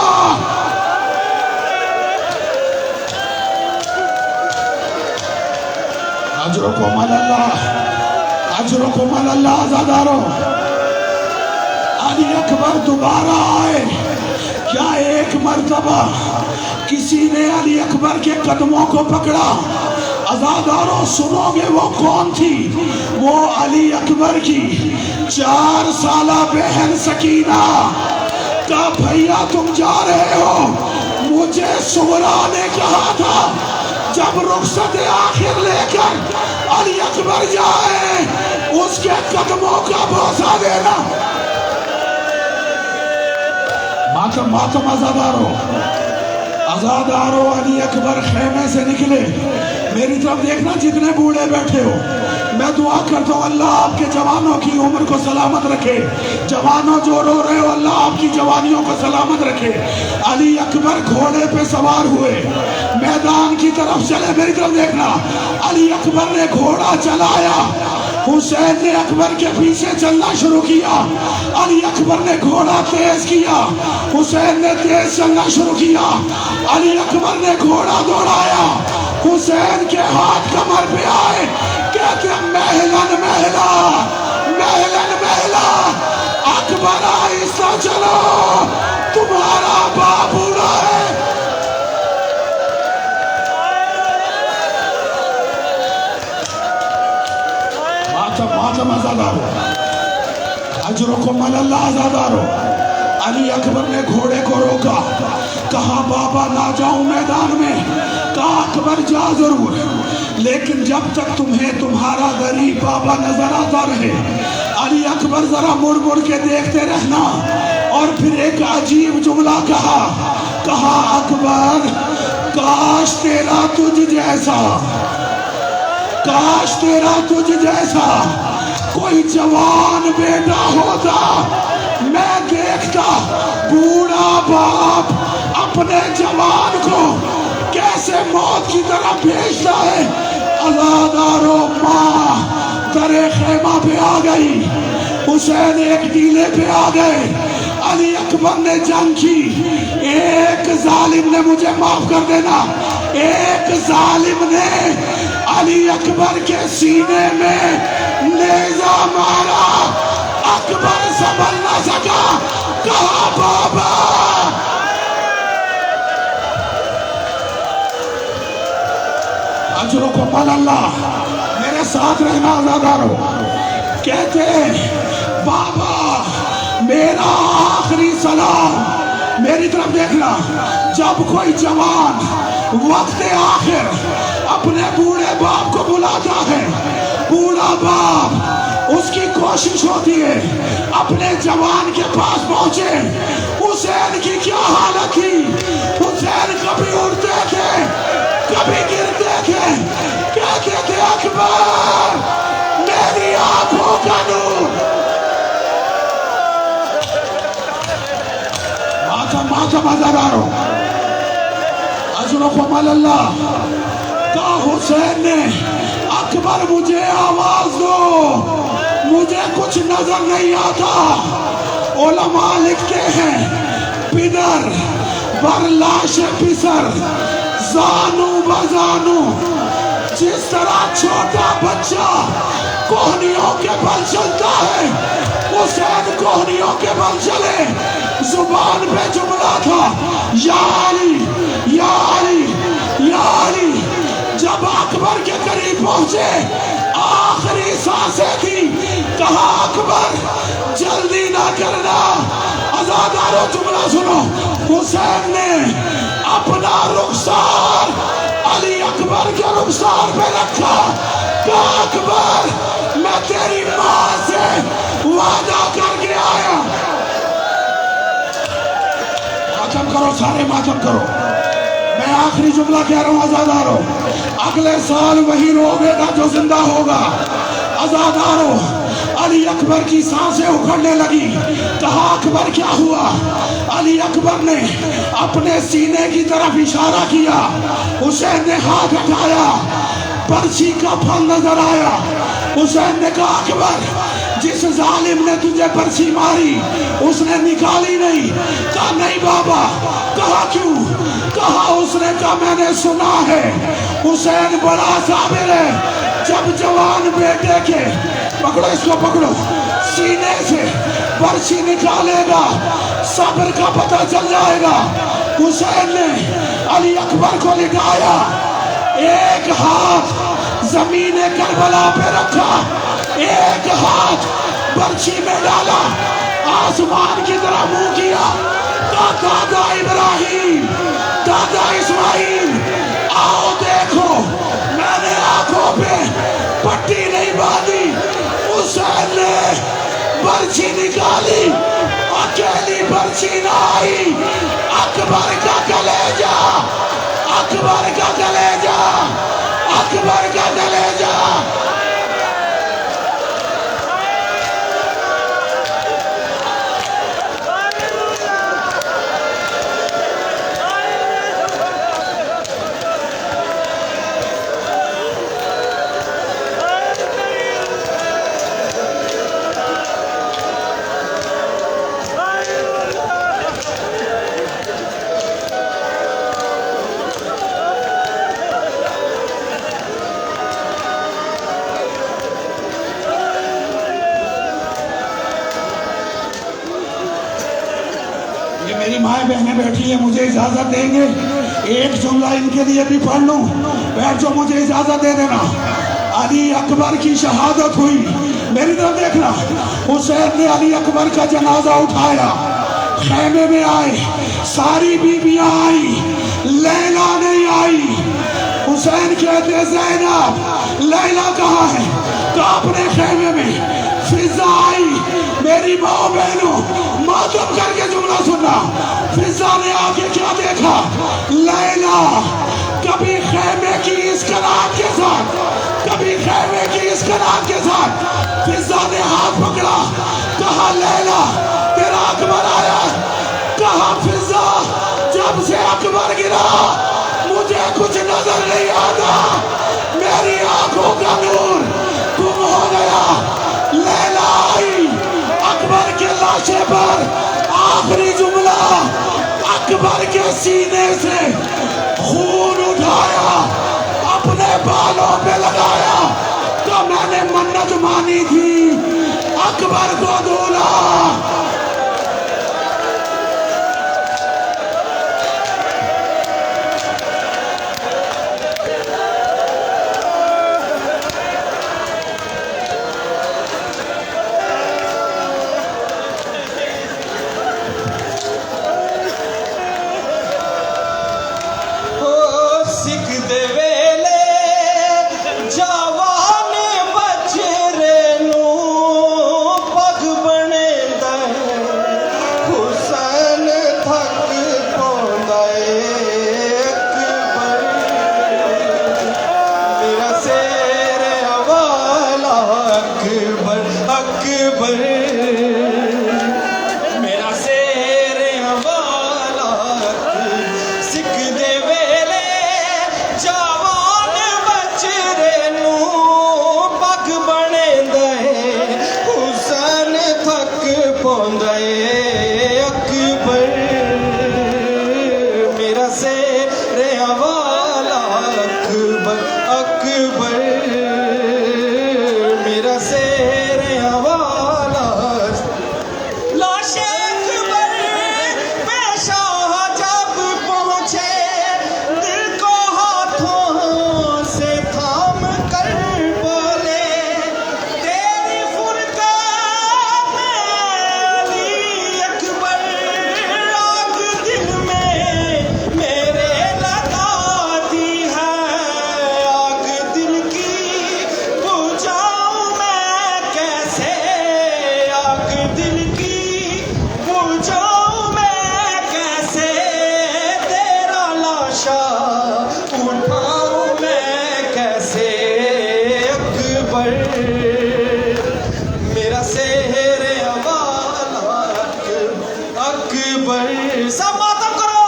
اجرکم اللہ, اجرکم اللہ. عزاداروں, علی اکبر دوبارہ آئے. کیا ایک مرتبہ کسی نے علی اکبر کے قدموں کو پکڑا؟ عزاداروں سنو گے وہ کون تھی؟ وہ علی اکبر کی 4 سالہ بہن سکینہ. کہا بھیا تم جا رہے ہو, مجھے سغرا نے کہا تھا جب رخصت آخر لے کر علی اکبر جائے اس کے قدموں کا بوسہ دینا. ماتم عزاداروں, عزاداروں علی اکبر خیمے سے نکلے. میری طرف دیکھنا جتنے بوڑھے بیٹھے ہو, میں دعا کرتا ہوں اللہ آپ کے جوانوں کی عمر کو سلامت رکھے. جوانوں جو رو رہے ہو اللہ آپ کی جوانیوں کو سلامت رکھے. علی اکبر گھوڑے پہ سوار ہوئے, میدان کی طرف چلے. میری طرف دیکھنا. علی اکبر نے گھوڑا چلایا, حسین نے اکبر کے پیچھے چلنا شروع کیا. علی اکبر نے گھوڑا تیز کیا, حسین نے تیز چلنا شروع کیا. علی اکبر نے گھوڑا دوڑایا, حسین کے ہاتھ کمر پہ آئے. کہتے مہلن مہلا, مہلن مہلا. اکبر آہستہ چلو, تمہارا باپ بوڑھا ہے. ماتم عزادارو, اجرکم اللہ. عزادارو, علی اکبر نے گھوڑے کو روکا, کہا بابا نہ جاؤں میدان میں. کہا اکبر جا ضرور, لیکن جب تک تمہیں تمہارا غریب بابا نظر آتا رہے. علی اکبر ذرا مڑ مڑ کے دیکھتے رہنا. اور پھر ایک عجیب جملہ کہا اکبر کاش تیرا تجھ جیسا, کاش تیرا تجھ جیسا کوئی جوان بیٹا ہوتا. میں دیکھتا بوڑھا باپ اپنے جوان کو کیسے موت کی طرف بھیجتا ہے. عزادارو, ماں در خیمہ پہ آ گئی, حسین ایک ٹیلے پہ آ گئے. علی اکبر نے جنگ کی. ایک ظالم نے, مجھے معاف کر دینا, ایک ظالم نے علی اکبر کے سینے میں نیزہ مارا. اکبر سنبھل نہ سکا, کہا بابا. اجرکم اللہ. ساتھ رہنا آزادارو. کہتے بابا میرا آخری سلام، میری طرف دیکھنا، جب کوئی جوان وقت آخر اپنے بوڑھے باپ کو بلاتا ہے، بوڑھا باپ اس کی کوشش ہوتی ہے اپنے جوان کے پاس پہنچے. حسین کی کیا حالت تھی، حسین کبھی اڑتے تھے کبھی گرتے تھے، کہتے تھے اکبر میری آنکھوں کا نور. ماتم آزادارو، اجرکم اللہ. کہا حسین نے اکبر مجھے آواز دو، مجھے کچھ نظر نہیں آتا. علماء لکھتے ہیں پدر بر لاش پسر زانو بزانو، جس طرح چھوٹا بچہ کوہنیوں کے بل چلتا ہے، حسین کوہنیوں کے بل چلے. زبان پہ جملہ تھا یا علی یا علی یا علی. جب اکبر کے قریب پہنچے آخری سانسیں تھی، کہا اکبر جلدی نہ کرنا. آزادارو جملہ سنو، حسین نے اپنا رخسار علی اکبر کے رخسار پہ رکھا. کہا اکبر میں تیری ماں سے وعدہ کر کے آیا. ماتم کرو سارے، ماتم کرو. میں آخری جملہ کہہ رہا ہوں آزادارو، اگلے سال وہی روگے گا جو زندہ ہوگا. آزادارو علی اکبر کی سانسیں اکھڑنے لگی. کہا اکبر کیا ہوا؟ علی اکبر نے اپنے سینے کی طرف اشارہ کیا. حسین نے ہاتھ اٹھایا، پرچی کا پھل نظر آیا. حسین نے کہا اکبر جس ظالم نے تجھے پرچی ماری اس نے نکالی نہیں. کہا نہیں بابا. کہا کیوں؟ کہا اس نے کہا میں نے سنا ہے حسین بڑا صابر ہے، جب جوان بیٹے کے پکڑو اس کو پکڑو سینے سے پرچی نکالے گا صبر کا پتہ چل جائے گا. حسین نے علی اکبر کو لٹایا، ایک ہاتھ زمین کربلا پہ رکھا، ایک ہاتھ پرچی میں ڈالا، آسمان کی طرح منہ کیا. دادا ابراہیم دادا اسماعیل آؤ دیکھو میں نے آنکھوں پہ پٹی نہیں باندھی. حسین نے پرچی نکالی، اکیلی پرچی نہ آئی. اکبر کا کلیجہ، اکبر کا کلیجہ، اکبر کا کلیجہ. میری مائیں بہنیں بیٹھی ہیں، مجھے اجازت دیں گے ایک جملہ ان کے لیے بھی پڑھ لوں؟ بیٹھ جو، مجھے اجازت دے دینا. علی اکبر کی شہادت ہوئی، میری طرف دیکھنا. حسین نے علی اکبر کا جنازہ اٹھایا، خیمے میں آئے، ساری بیویاں آئی، لیلا نہیں آئی. حسین کہتے زینب لیلا کہاں ہے؟ کہا اپنے خیمے میں. فضا آئی، میری ماں بہنوں ماتم کر کے جملہ سننا. فضا نے آگے کیا دیکھا؟ لیلا کبھی خیمے کی اس کنات کے ساتھ، کبھی خیمے کی اس کنات کے ساتھ. فضا نے ہاتھ پکڑا، کہا لیلا تیرا اکبر آیا. کہا فضا جب سے اکبر گرا مجھے کچھ نظر نہیں آتا، میری آنکھوں کا نور گم ہو گیا. لیلا آئی، اکبر کے لاشے پر آخری جملہ، اکبر کے سینے سے خون اٹھایا، اپنے بالوں پہ لگایا. تو میں نے منت مانی تھی اکبر کو دھولا. پوندے اکبر میرا سیر والا اکبر اکبر میرا سیر والا لاش اکبر پیشہ جب پہنچے دل کو ہاتھوں سے تھام کر بولے تیری فرقان علی اکبر آگ دل میں میرے لگا دی ہے آگ دل کی بجھاؤں میں کیسے آگ دل کی بجھاؤں میں کیسے تیرا لاشا اٹھاؤں میں کیسے اکبر میرا سحر والا اکبر سب ماتم کرو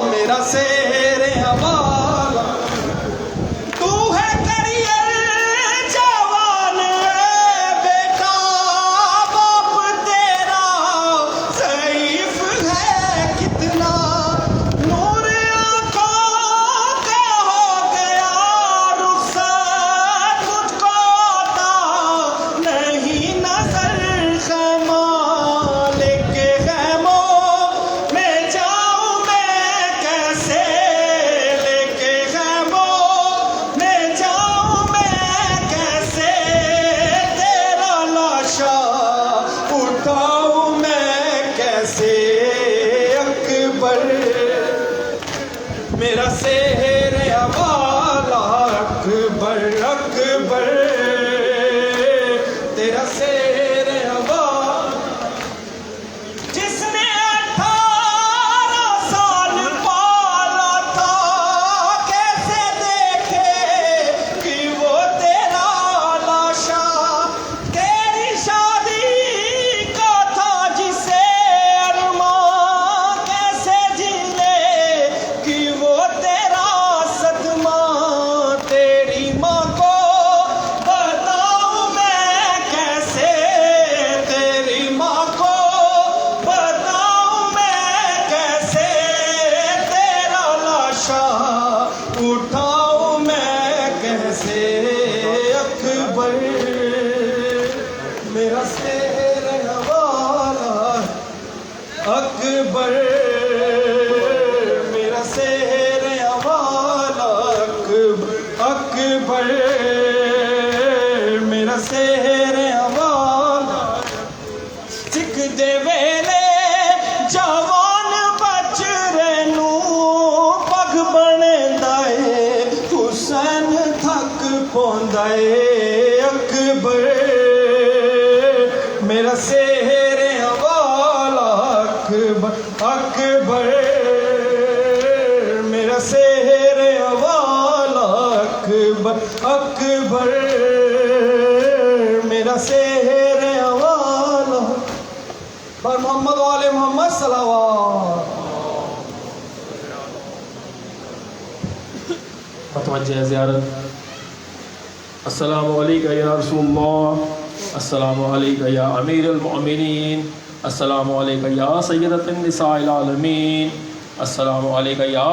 میرا سحر والا تو ہے کریئر جوان بیٹا باپ تیرا ضعیف ہے کتنا نور آنکھوں کا ہو گیا رخسار مجھ کو عطا نہیں نظر خیمہ لے کے خیموں میں جاؤں میں کیسے لے کے خیموں میں جاؤں میں کیسے تیرا لاشا اٹھاؤں میں کیسے اکبر میرا سحر والا اکبر اکبر تیرا سحر والا جس نے 18 سال پالا تھا کیسے دیکھے کہ وہ تیرا لاشا تیری شادی کا تھا جسے ارمان کیسے جھیلے کہ وہ تیرا صدمہ تیری ماں کو بتاؤں میں کیسے تیری ماں کو بتاؤں میں کیسے تیرا لاشا اٹھاؤں میں کیسے اکبر میرا سحر والا اکبر میرا سحر والا اکبر اکبر میرا سحر والا چک دے ویلے جوان بچ رہنو پگ بندا اے حسین تھک پوندا اے اکبر میرا سحر والا اکبر اکبر میرا سحر والا اکبر اکبر میرا سحر والا پر محمد والے محمد صلوات متوجہ زیارت السلام علیکم یا رسول اللہ السلام علیکم یا امیر المؤمنین السلام علیکم یا سیدۃ النساء العالمین السلام علیکم یا